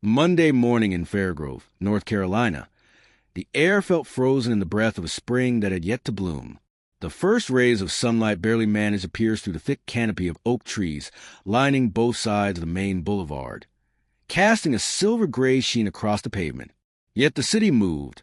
Monday morning in Fairgrove, North Carolina. The air felt frozen in the breath of a spring that had yet to bloom. The first rays of sunlight barely managed to pierce through the thick canopy of oak trees lining both sides of the main boulevard, casting a silver-gray sheen across the pavement. Yet the city moved.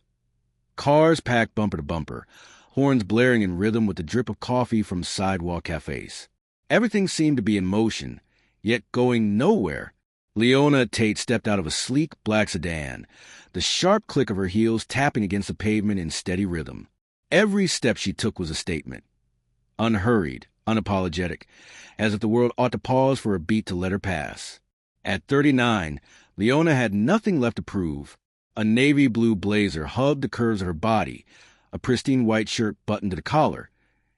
Cars packed bumper to bumper, horns blaring in rhythm with the drip of coffee from sidewalk cafes. Everything seemed to be in motion, yet going nowhere. Leona Tate stepped out of a sleek black sedan, the sharp click of her heels tapping against the pavement in steady rhythm. Every step she took was a statement. Unhurried, unapologetic, as if the world ought to pause for a beat to let her pass. At 39, Leona had nothing left to prove. A navy blue blazer hugged the curves of her body, a pristine white shirt buttoned to the collar,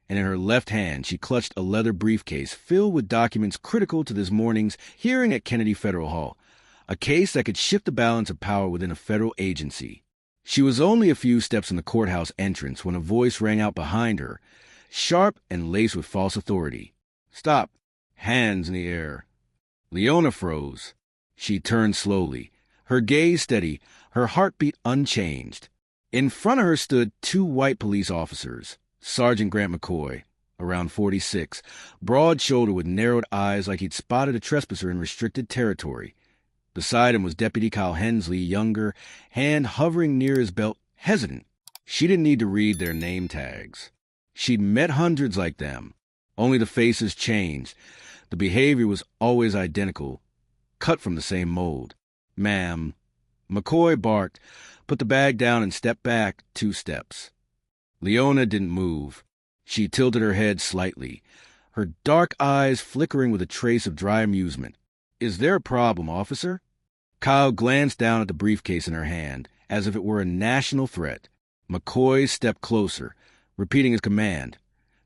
and in her left hand she clutched a leather briefcase filled with documents critical to this morning's hearing at Kennedy Federal Hall, a case that could shift the balance of power within a federal agency. She was only a few steps from the courthouse entrance when a voice rang out behind her, sharp and laced with false authority. "Stop!" Hands in the air. Leona froze. She turned slowly, her gaze steady, her heartbeat unchanged. In front of her stood two white police officers, Sergeant Grant McCoy, around 46, broad-shouldered with narrowed eyes like he'd spotted a trespasser in restricted territory. Beside him was Deputy Kyle Hensley, younger, hand hovering near his belt, hesitant. She didn't need to read their name tags. She'd met hundreds like them. Only the faces changed. The behavior was always identical, cut from the same mold. "Ma'am." McCoy barked, put the bag down and stepped back 2 steps. Leona didn't move. She tilted her head slightly, her dark eyes flickering with a trace of dry amusement. "Is there a problem, officer?" Kyle glanced down at the briefcase in her hand, as if it were a national threat. McCoy stepped closer, repeating his command.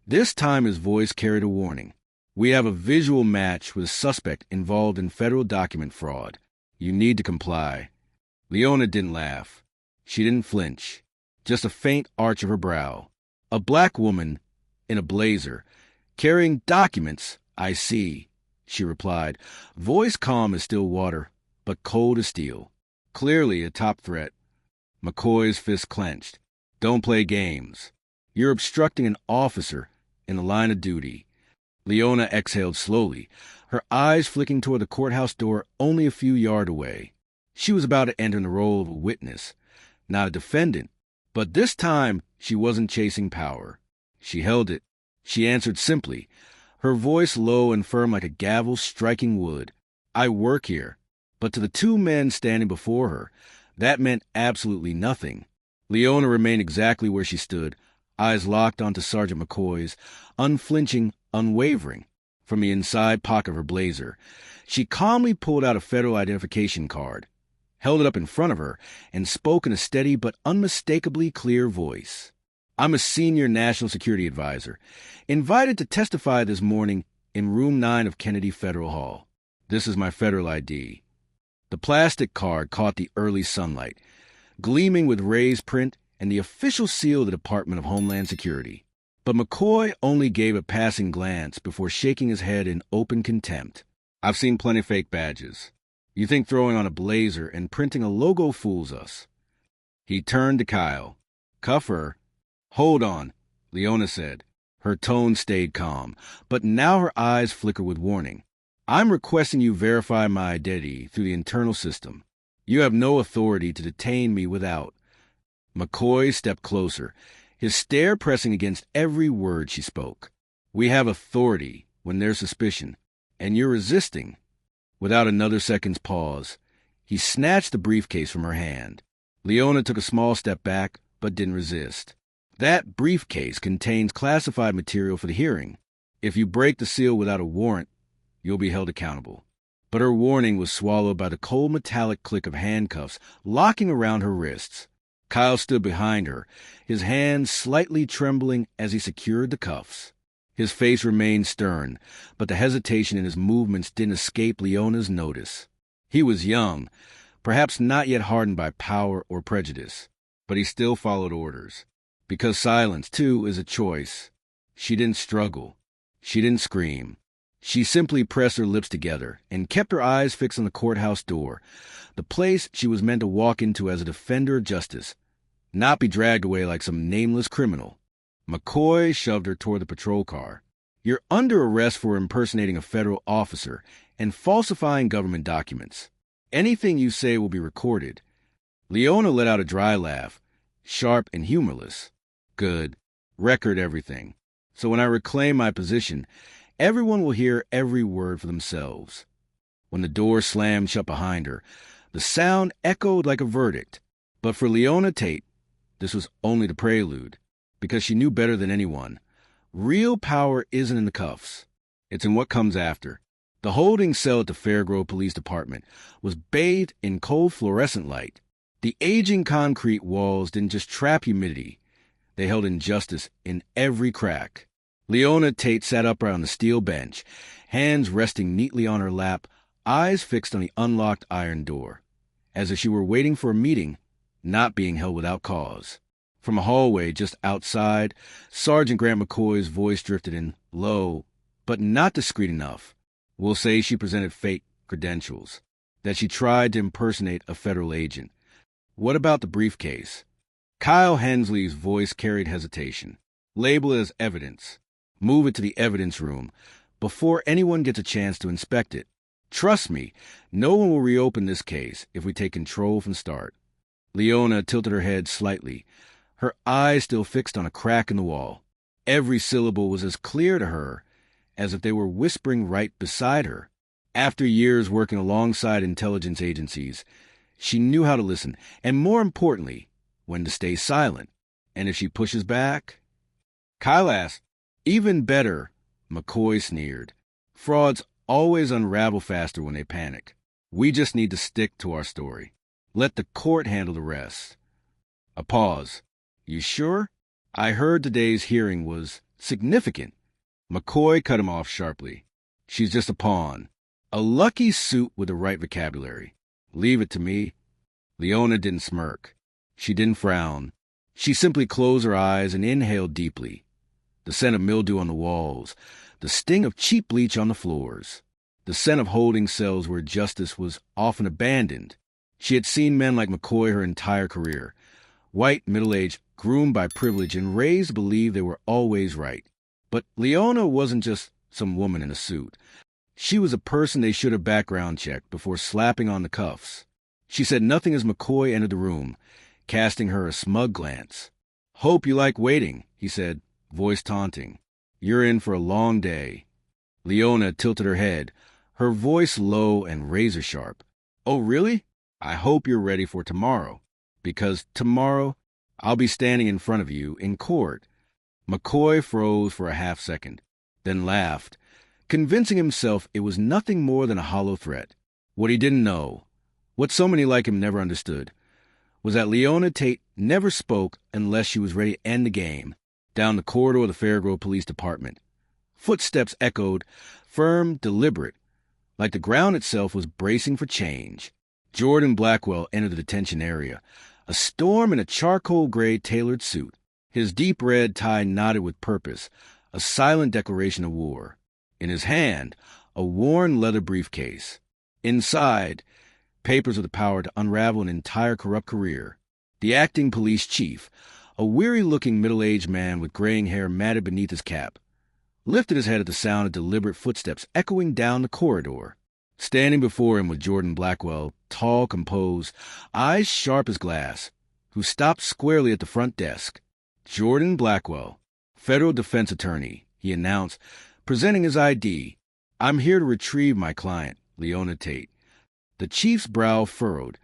This time his voice carried a warning. "We have a visual match with a suspect involved in federal document fraud. You need to comply." Leona didn't laugh. She didn't flinch. Just a faint arch of her brow. "A black woman, in a blazer, carrying documents, I see," she replied, voice calm as still water, but cold as steel. Clearly a top threat. McCoy's fist clenched. "Don't play games. You're obstructing an officer in the line of duty." Leona exhaled slowly, her eyes flicking toward the courthouse door only a few yards away. She was about to enter in the role of a witness, not a defendant, but this time she wasn't chasing power. She held it. She answered simply, her voice low and firm like a gavel striking wood. "I work here." But to the two men standing before her, that meant absolutely nothing. Leona remained exactly where she stood, eyes locked onto Sergeant McCoy's, unflinching, unwavering. From the inside pocket of her blazer, she calmly pulled out a federal identification card, held it up in front of her, and spoke in a steady but unmistakably clear voice. "I'm a senior national security advisor, invited to testify this morning in room 9 of Kennedy Federal Hall. This is my federal ID." The plastic card caught the early sunlight, gleaming with raised print and the official seal of the Department of Homeland Security. But McCoy only gave a passing glance before shaking his head in open contempt. "I've seen plenty of fake badges. You think throwing on a blazer and printing a logo fools us?" He turned to Kyle. "Cuff her." "Hold on," Leona said. Her tone stayed calm, but now her eyes flickered with warning. "I'm requesting you verify my identity through the internal system. You have no authority to detain me without." McCoy stepped closer, his stare pressing against every word she spoke. "We have authority when there's suspicion, and you're resisting." Without another second's pause, he snatched the briefcase from her hand. Leona took a small step back, but didn't resist. "That briefcase contains classified material for the hearing. If you break the seal without a warrant, you'll be held accountable." But her warning was swallowed by the cold metallic click of handcuffs locking around her wrists. Kyle stood behind her, his hands slightly trembling as he secured the cuffs. His face remained stern, but the hesitation in his movements didn't escape Leona's notice. He was young, perhaps not yet hardened by power or prejudice, but he still followed orders. Because silence, too, is a choice. She didn't struggle. She didn't scream. She simply pressed her lips together and kept her eyes fixed on the courthouse door, the place she was meant to walk into as a defender of justice, not be dragged away like some nameless criminal. McCoy shoved her toward the patrol car. "You're under arrest for impersonating a federal officer and falsifying government documents. Anything you say will be recorded." Leona let out a dry laugh, sharp and humorless. "Good. Record everything. So when I reclaim my position, everyone will hear every word for themselves." When the door slammed shut behind her, the sound echoed like a verdict. But for Leona Tate, this was only the prelude, because she knew better than anyone. Real power isn't in the cuffs. It's in what comes after. The holding cell at the Fairgrove Police Department was bathed in cold fluorescent light. The aging concrete walls didn't just trap humidity. They held injustice in every crack. Leona Tate sat upright on the steel bench, hands resting neatly on her lap, eyes fixed on the unlocked iron door, as if she were waiting for a meeting, not being held without cause. From a hallway just outside, Sergeant Grant McCoy's voice drifted in, low, but not discreet enough. We'll say she presented fake credentials, that she tried to impersonate a federal agent. What about the briefcase? Kyle Hensley's voice carried hesitation. Label it as evidence. Move it to the evidence room before anyone gets a chance to inspect it. Trust me, no one will reopen this case if we take control from the start. Leona tilted her head slightly, her eyes still fixed on a crack in the wall. Every syllable was as clear to her as if they were whispering right beside her. After years working alongside intelligence agencies, she knew how to listen, and more importantly, when to stay silent. And if she pushes back? Kyle asked. Even better, McCoy sneered. Frauds always unravel faster when they panic. We just need to stick to our story. Let the court handle the rest. A pause. You sure? I heard today's hearing was significant. McCoy cut him off sharply. She's just a pawn. A lucky suit with the right vocabulary. Leave it to me. Leona didn't smirk. She didn't frown. She simply closed her eyes and inhaled deeply. The scent of mildew on the walls, the sting of cheap bleach on the floors, the scent of holding cells where justice was often abandoned. She had seen men like McCoy her entire career, white, middle-aged, groomed by privilege and raised to believe they were always right. But Leona wasn't just some woman in a suit. She was a person they should have background checked before slapping on the cuffs. She said nothing as McCoy entered the room, casting her a smug glance. "Hope you like waiting," he said, voice taunting. "You're in for a long day." Leona tilted her head, her voice low and razor-sharp. "Oh, really? I hope you're ready for tomorrow, because tomorrow I'll be standing in front of you in court." McCoy froze for a half-second, then laughed, convincing himself it was nothing more than a hollow threat. What he didn't know, what so many like him never understood, was that Leona Tate never spoke unless she was ready to end the game. Down the corridor of the Fairgrove Police Department, footsteps echoed, firm, deliberate, like the ground itself was bracing for change. Jordan Blackwell entered the detention area, a storm in a charcoal-gray tailored suit. His deep red tie knotted with purpose, a silent declaration of war. In his hand, a worn leather briefcase. Inside, papers with the power to unravel an entire corrupt career. The acting police chief, a weary-looking middle-aged man with graying hair matted beneath his cap, lifted his head at the sound of deliberate footsteps echoing down the corridor. Standing before him was Jordan Blackwell, tall, composed, eyes sharp as glass, who stopped squarely at the front desk. "Jordan Blackwell, federal defense attorney," he announced, presenting his ID. "I'm here to retrieve my client, Leona Tate." The chief's brow furrowed,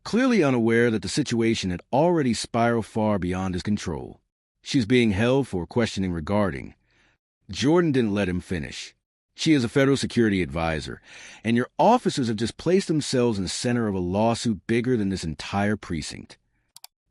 clearly unaware that the situation had already spiraled far beyond his control. "She's being held for questioning regarding." Jordan didn't let him finish. "She is a federal security advisor, and your officers have just placed themselves in the center of a lawsuit bigger than this entire precinct."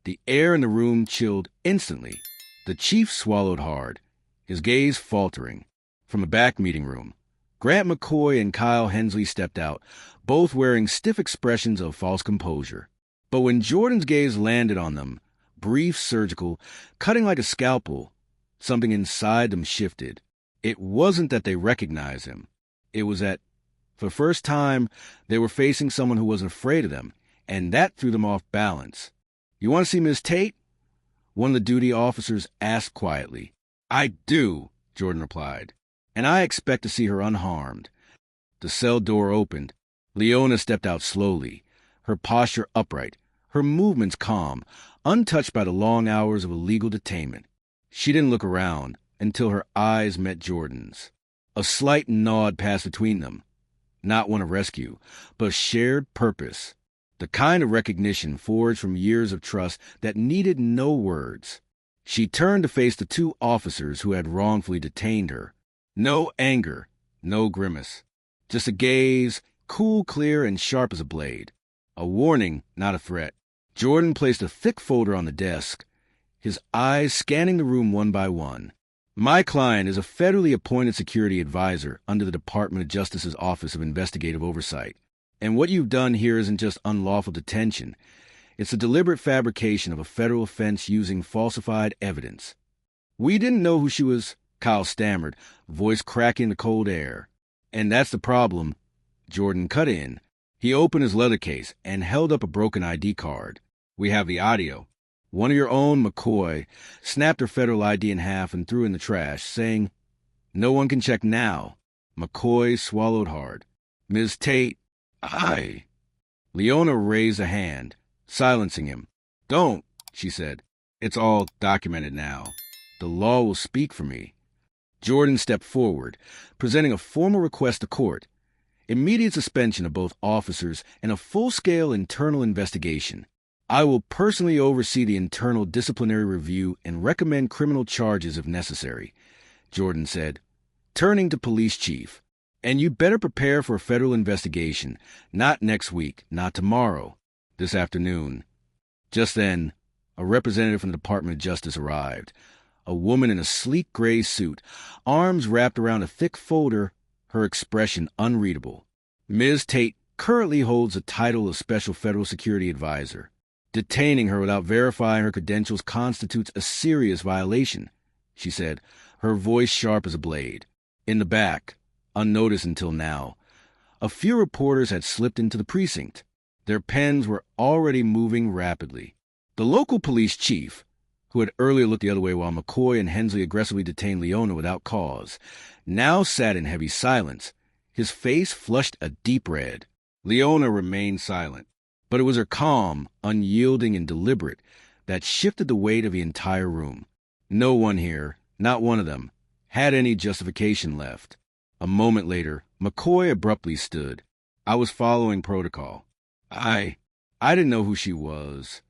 The air in the room chilled instantly. The chief swallowed hard, his gaze faltering. From a back meeting room, Grant McCoy and Kyle Hensley stepped out, both wearing stiff expressions of false composure. But when Jordan's gaze landed on them, brief, surgical, cutting like a scalpel, something inside them shifted. It wasn't that they recognized him. It was that, for the first time, they were facing someone who wasn't afraid of them, and that threw them off balance. "You want to see Miss Tate?" one of the duty officers asked quietly. "I do," Jordan replied, "and I expect to see her unharmed." The cell door opened. Leona stepped out slowly, her posture upright, her movements calm, untouched by the long hours of illegal detainment. She didn't look around until her eyes met Jordan's. A slight nod passed between them, not one of rescue, but of shared purpose, the kind of recognition forged from years of trust that needed no words. She turned to face the two officers who had wrongfully detained her. No anger, no grimace, just a gaze, cool, clear, and sharp as a blade. A warning, not a threat. Jordan placed a thick folder on the desk, his eyes scanning the room one by one. "My client is a federally appointed security advisor under the Department of Justice's Office of Investigative Oversight. And what you've done here isn't just unlawful detention. It's a deliberate fabrication of a federal offense using falsified evidence." "We didn't know who she was," Kyle stammered, voice cracking the cold air. "And that's the problem." Jordan cut in. He opened his leather case and held up a broken ID card. "We have the audio. One of your own, McCoy, snapped her federal ID in half and threw it in the trash, saying, 'No one can check now.'" McCoy swallowed hard. "Ms. Tate, I—" Leona raised a hand, silencing him. "Don't," she said. "It's all documented now. The law will speak for me." Jordan stepped forward, presenting a formal request to court. Immediate suspension of both officers and a full-scale internal investigation. "I will personally oversee the internal disciplinary review and recommend criminal charges if necessary," Jordan said, turning to police chief. "And you'd better prepare for a federal investigation, not next week, not tomorrow, this afternoon." Just then, a representative from the Department of Justice arrived, a woman in a sleek gray suit, arms wrapped around a thick folder, her expression unreadable. "Ms. Tate currently holds the title of Special Federal Security Advisor. Detaining her without verifying her credentials constitutes a serious violation," she said, her voice sharp as a blade. In the back, unnoticed until now, a few reporters had slipped into the precinct. Their pens were already moving rapidly. The local police chief, who had earlier looked the other way while McCoy and Hensley aggressively detained Leona without cause, now sat in heavy silence, his face flushed a deep red. Leona remained silent, but it was her calm, unyielding, and deliberate that shifted the weight of the entire room. No one here, not one of them, had any justification left. A moment later, McCoy abruptly stood. "I was following protocol. I didn't know who she was."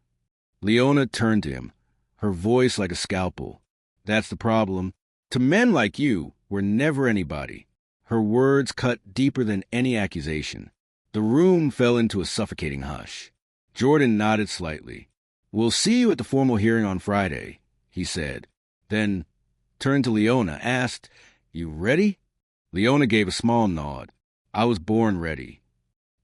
Leona turned to him, her voice like a scalpel. "That's the problem. To men like you, we're never anybody." Her words cut deeper than any accusation. The room fell into a suffocating hush. Jordan nodded slightly. "We'll see you at the formal hearing on Friday," he said. Then, turning to Leona, asked, "You ready?" Leona gave a small nod. "I was born ready."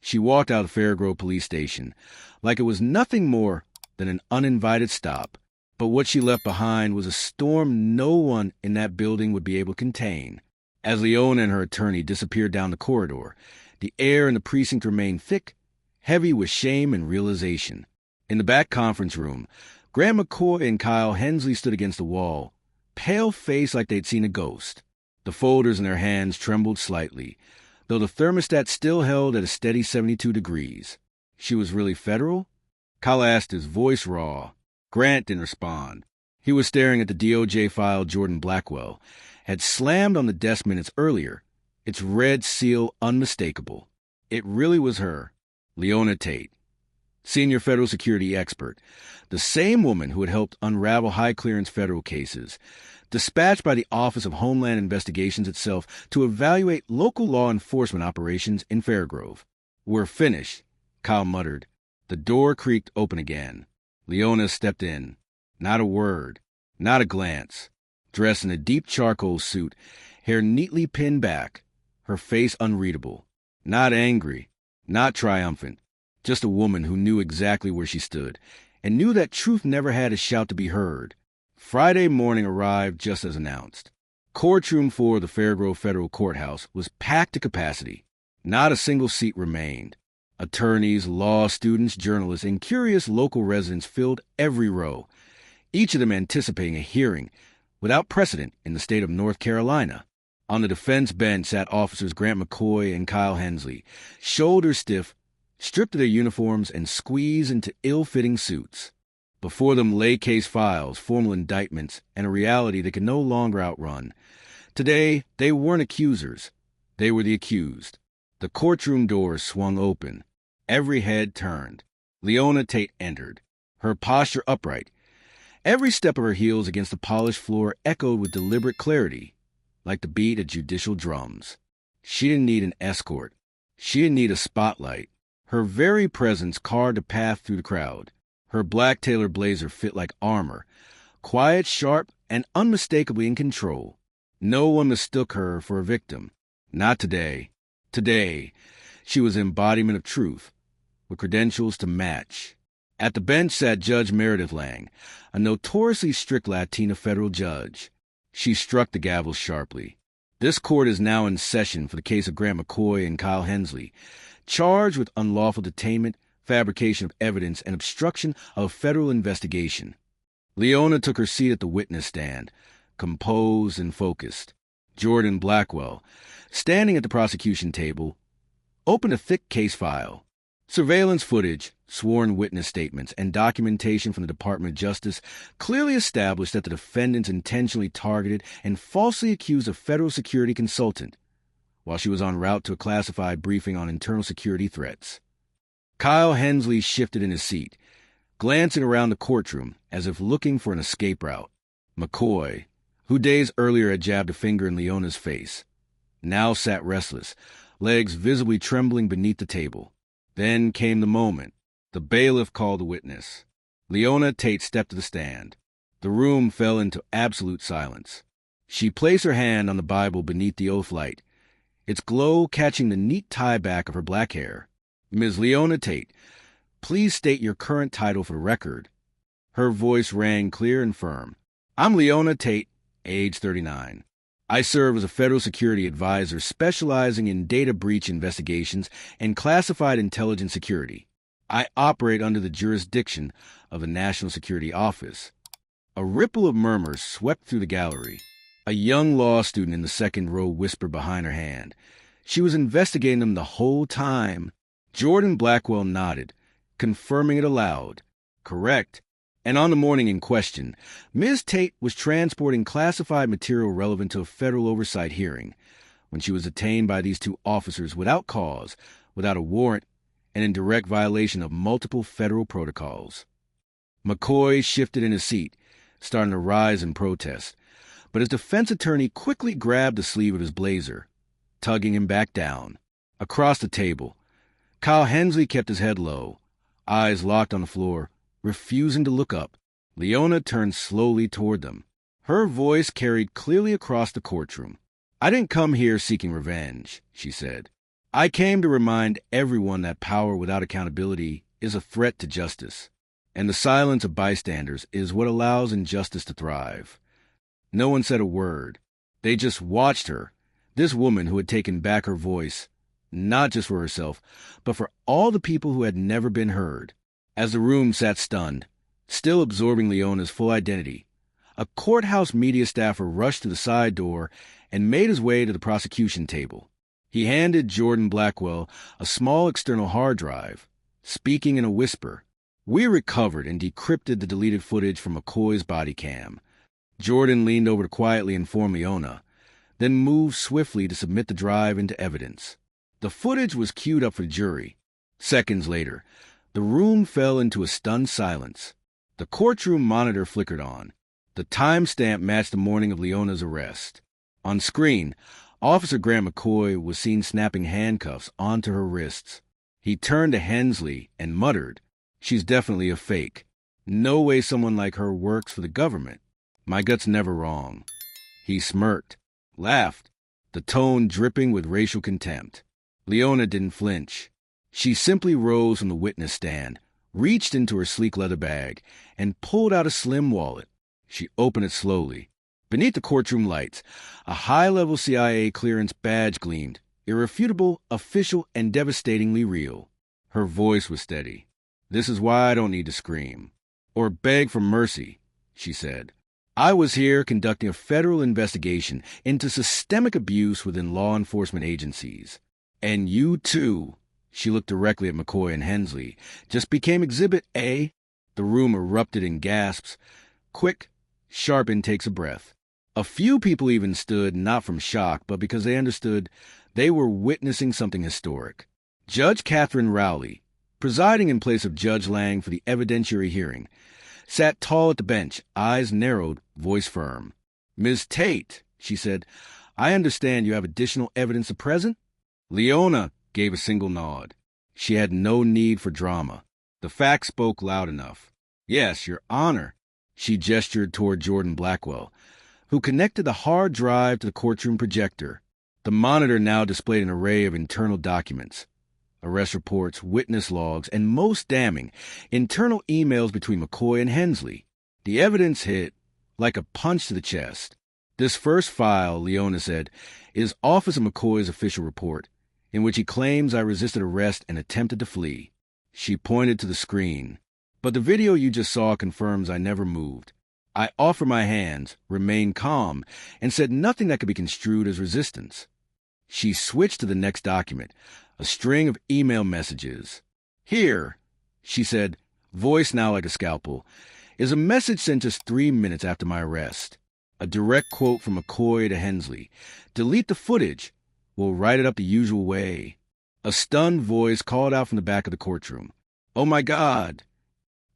She walked out of Fairgrove Police Station like it was nothing more than an uninvited stop. But what she left behind was a storm no one in that building would be able to contain. As Leona and her attorney disappeared down the corridor, the air in the precinct remained thick, heavy with shame and realization. In the back conference room, Graham McCoy and Kyle Hensley stood against the wall, pale-faced like they'd seen a ghost. The folders in their hands trembled slightly, though the thermostat still held at a steady 72 degrees. She was really federal? Kyle asked, his voice raw. Grant didn't respond. He was staring at the DOJ file Jordan Blackwell had slammed on the desk minutes earlier, its red seal unmistakable. It really was her, Leona Tate, senior federal security expert, the same woman who had helped unravel high-clearance federal cases, dispatched by the Office of Homeland Investigations itself to evaluate local law enforcement operations in Fairgrove. "We're finished," Kyle muttered. The door creaked open again. Leona stepped in. Not a word, not a glance. Dressed in a deep charcoal suit, hair neatly pinned back, her face unreadable. Not angry, not triumphant. Just a woman who knew exactly where she stood, and knew that truth never had a shout to be heard. Friday morning arrived just as announced. Courtroom 4 of the Fairgrove Federal Courthouse was packed to capacity. Not a single seat remained. Attorneys, law students, journalists, and curious local residents filled every row, each of them anticipating a hearing without precedent in the state of North Carolina. On the defense bench sat officers Grant McCoy and Kyle Hensley, shoulders stiff, stripped of their uniforms and squeezed into ill-fitting suits. Before them lay case files, formal indictments, and a reality they could no longer outrun. Today, they weren't accusers. They were the accused. The courtroom doors swung open. Every head turned. Leona Tate entered, her posture upright. Every step of her heels against the polished floor echoed with deliberate clarity, like the beat of judicial drums. She didn't need an escort. She didn't need a spotlight. Her very presence carved a path through the crowd. Her black tailored blazer fit like armor, quiet, sharp, and unmistakably in control. No one mistook her for a victim. Not today. Today, she was embodiment of truth, with credentials to match. At the bench sat Judge Meredith Lang, a notoriously strict Latina federal judge. She struck the gavel sharply. This court is now in session for the case of Grant McCoy and Kyle Hensley, charged with unlawful detainment, fabrication of evidence, and obstruction of a federal investigation. Leona took her seat at the witness stand, composed and focused. Jordan Blackwell, standing at the prosecution table, opened a thick case file. Surveillance footage, sworn witness statements, and documentation from the Department of Justice clearly established that the defendants intentionally targeted and falsely accused a federal security consultant while she was en route to a classified briefing on internal security threats. Kyle Hensley shifted in his seat, glancing around the courtroom as if looking for an escape route. McCoy, who days earlier had jabbed a finger in Leona's face, now sat restless, legs visibly trembling beneath the table. Then came the moment. The bailiff called the witness. Leona Tate stepped to the stand. The room fell into absolute silence. She placed her hand on the Bible beneath the oath light, its glow catching the neat tie-back of her black hair. Ms. Leona Tate, please state your current title for the record. Her voice rang clear and firm. I'm Leona Tate, age 39. I serve as a federal security advisor specializing in data breach investigations and classified intelligence security. I operate under the jurisdiction of the National Security Office. A ripple of murmurs swept through the gallery. A young law student in the second row whispered behind her hand. She was investigating them the whole time. Jordan Blackwell nodded, confirming it aloud. Correct. And on the morning in question, Ms. Tate was transporting classified material relevant to a federal oversight hearing when she was detained by these two officers without cause, without a warrant, and in direct violation of multiple federal protocols. McCoy shifted in his seat, starting to rise in protest, but his defense attorney quickly grabbed the sleeve of his blazer, tugging him back down. Across the table, Kyle Hensley kept his head low, eyes locked on the floor, refusing to look up. Leona turned slowly toward them. Her voice carried clearly across the courtroom. I didn't come here seeking revenge, she said. I came to remind everyone that power without accountability is a threat to justice, and the silence of bystanders is what allows injustice to thrive. No one said a word. They just watched her, this woman who had taken back her voice, not just for herself, but for all the people who had never been heard. As the room sat stunned, still absorbing Leona's full identity, a courthouse media staffer rushed to the side door and made his way to the prosecution table. He handed Jordan Blackwell a small external hard drive, speaking in a whisper. We recovered and decrypted the deleted footage from McCoy's body cam. Jordan leaned over to quietly inform Leona, then moved swiftly to submit the drive into evidence. The footage was queued up for the jury. Seconds later, the room fell into a stunned silence. The courtroom monitor flickered on. The timestamp matched the morning of Leona's arrest. On screen, Officer Grant McCoy was seen snapping handcuffs onto her wrists. He turned to Hensley and muttered, "She's definitely a fake. No way someone like her works for the government. My gut's never wrong." He smirked, laughed, the tone dripping with racial contempt. Leona didn't flinch. She simply rose from the witness stand, reached into her sleek leather bag, and pulled out a slim wallet. She opened it slowly. Beneath the courtroom lights, a high-level CIA clearance badge gleamed, irrefutable, official, and devastatingly real. Her voice was steady. "This is why I don't need to scream or beg for mercy," she said. "I was here conducting a federal investigation into systemic abuse within law enforcement agencies. And you, too," she looked directly at McCoy and Hensley, "just became Exhibit A." The room erupted in gasps, quick, sharp intakes of breath. A few people even stood, not from shock, but because they understood they were witnessing something historic. Judge Catherine Rowley, presiding in place of Judge Lang for the evidentiary hearing, sat tall at the bench, eyes narrowed, voice firm. "Ms. Tate," she said, "I understand you have additional evidence to present?" Leona gave a single nod. She had no need for drama. The facts spoke loud enough. "Yes, Your Honor." She gestured toward Jordan Blackwell, who connected the hard drive to the courtroom projector. The monitor now displayed an array of internal documents: arrest reports, witness logs, and most damning, internal emails between McCoy and Hensley. The evidence hit like a punch to the chest. "This first file," Leona said, "is Officer McCoy's official report, in which he claims I resisted arrest and attempted to flee." She pointed to the screen. "But the video you just saw confirms I never moved. I offered my hands, remained calm, and said nothing that could be construed as resistance." She switched to the next document, a string of email messages. "Here," she said, voice now like a scalpel, "is a message sent just 3 minutes after my arrest. A direct quote from McCoy to Hensley. Delete the footage. We'll write it up the usual way." A stunned voice called out from the back of the courtroom. "Oh my God!"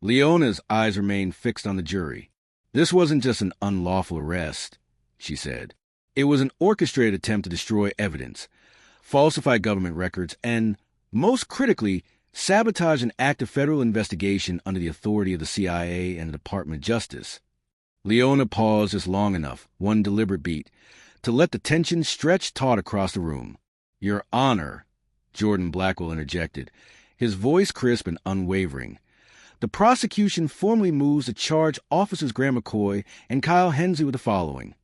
Leona's eyes remained fixed on the jury. "This wasn't just an unlawful arrest," she said. "It was an orchestrated attempt to destroy evidence, falsify government records, and, most critically, sabotage an active federal investigation under the authority of the CIA and the Department of Justice." Leona paused just long enough, one deliberate beat, to let the tension stretch taut across the room. "Your Honor," Jordan Blackwell interjected, his voice crisp and unwavering, "the prosecution formally moves to charge Officers Graham McCoy and Kyle Hensley with the following: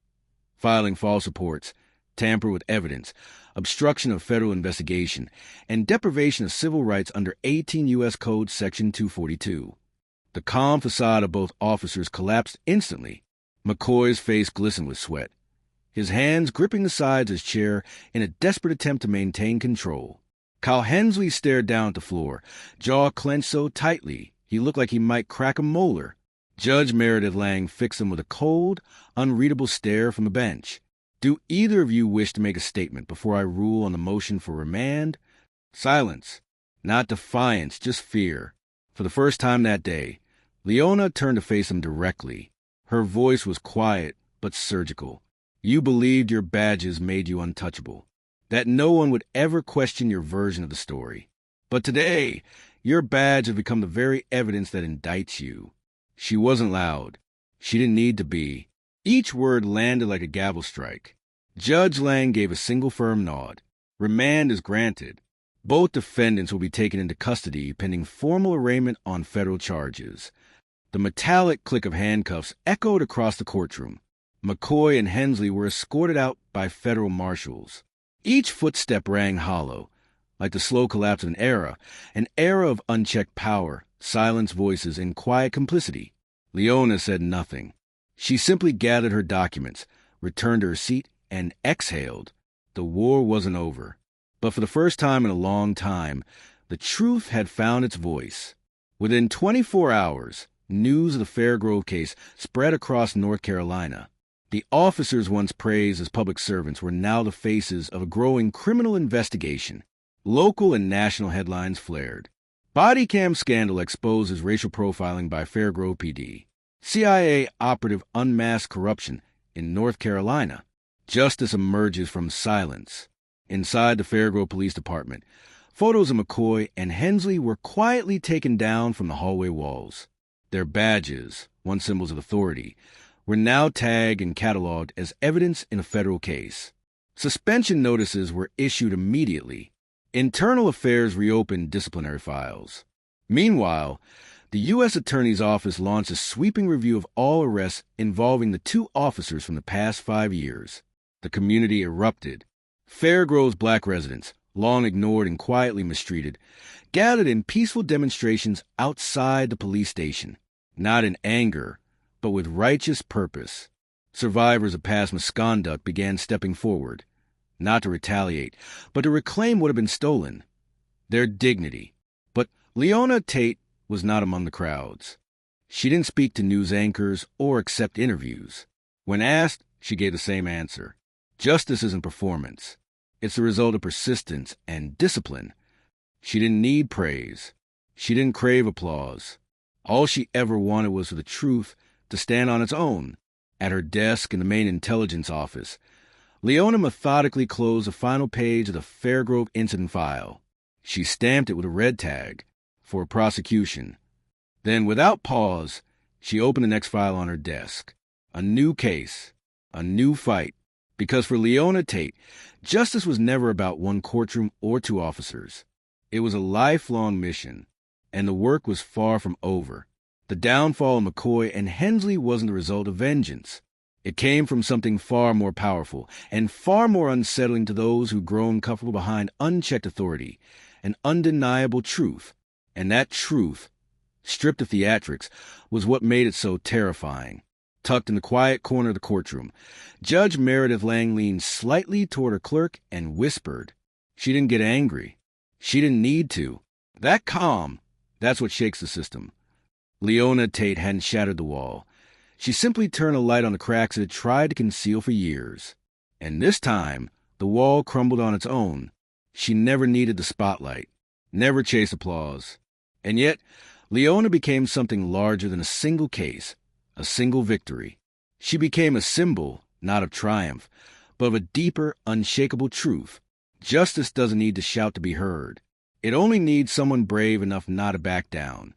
filing false reports, tamper with evidence, obstruction of federal investigation, and deprivation of civil rights under 18 U.S. Code Section 242. The calm facade of both officers collapsed instantly. McCoy's face glistened with sweat, his hands gripping the sides of his chair in a desperate attempt to maintain control. Kyle Hensley stared down at the floor, jaw clenched so tightly he looked like he might crack a molar. Judge Meredith Lang fixed him with a cold, unreadable stare from the bench. "Do either of you wish to make a statement before I rule on the motion for remand?" Silence. Not defiance, just fear. For the first time that day, Leona turned to face him directly. Her voice was quiet but surgical. "You believed your badges made you untouchable, that no one would ever question your version of the story. But today, your badge has become the very evidence that indicts you." She wasn't loud. She didn't need to be. Each word landed like a gavel strike. Judge Lang gave a single firm nod. "Remand is granted. Both defendants will be taken into custody pending formal arraignment on federal charges." The metallic click of handcuffs echoed across the courtroom. McCoy and Hensley were escorted out by federal marshals. Each footstep rang hollow, like the slow collapse of an era of unchecked power, silenced voices, and quiet complicity. Leona said nothing. She simply gathered her documents, returned to her seat, and exhaled. The war wasn't over. But for the first time in a long time, the truth had found its voice. Within 24 hours, news of the Fairgrove case spread across North Carolina. The officers once praised as public servants were now the faces of a growing criminal investigation. Local and national headlines flared. Body cam scandal exposes racial profiling by Fairgrove PD. CIA operative unmasked corruption in North Carolina. Justice emerges from silence. Inside the Fairgrove Police Department, photos of McCoy and Hensley were quietly taken down from the hallway walls. Their badges, once symbols of authority, were now tagged and cataloged as evidence in a federal case. Suspension notices were issued immediately. Internal Affairs reopened disciplinary files. Meanwhile, The U.S. Attorney's Office launched a sweeping review of all arrests involving the 2 officers from the past 5 years. The community erupted. Fairgrove's black residents, long ignored and quietly mistreated, gathered in peaceful demonstrations outside the police station, not in anger, but with righteous purpose. Survivors of past misconduct began stepping forward, not to retaliate, but to reclaim what had been stolen, their dignity. But Leona Tate was not among the crowds. She didn't speak to news anchors or accept interviews. When asked, she gave the same answer. Justice isn't performance. It's the result of persistence and discipline. She didn't need praise. She didn't crave applause. All she ever wanted was for the truth to stand on its own. At her desk in the main intelligence office, Leona methodically closed the final page of the Fairgrove incident file. She stamped it with a red tag for prosecution. Then, without pause, she opened the next file on her desk. A new case, a new fight. Because for Leona Tate, justice was never about one courtroom or 2 officers. It was a lifelong mission, and the work was far from over. The downfall of McCoy and Hensley wasn't the result of vengeance. It came from something far more powerful and far more unsettling to those who'd grown comfortable behind unchecked authority, an undeniable truth. And that truth, stripped of theatrics, was what made it so terrifying. Tucked in the quiet corner of the courtroom, Judge Meredith Lang leaned slightly toward her clerk and whispered. She didn't get angry. She didn't need to. That calm, that's what shakes the system. Leona Tate hadn't shattered the wall. She simply turned a light on the cracks it had tried to conceal for years. And this time, the wall crumbled on its own. She never needed the spotlight, never chased applause. And yet, Leona became something larger than a single case, a single victory. She became a symbol, not of triumph, but of a deeper, unshakable truth. Justice doesn't need to shout to be heard. It only needs someone brave enough not to back down.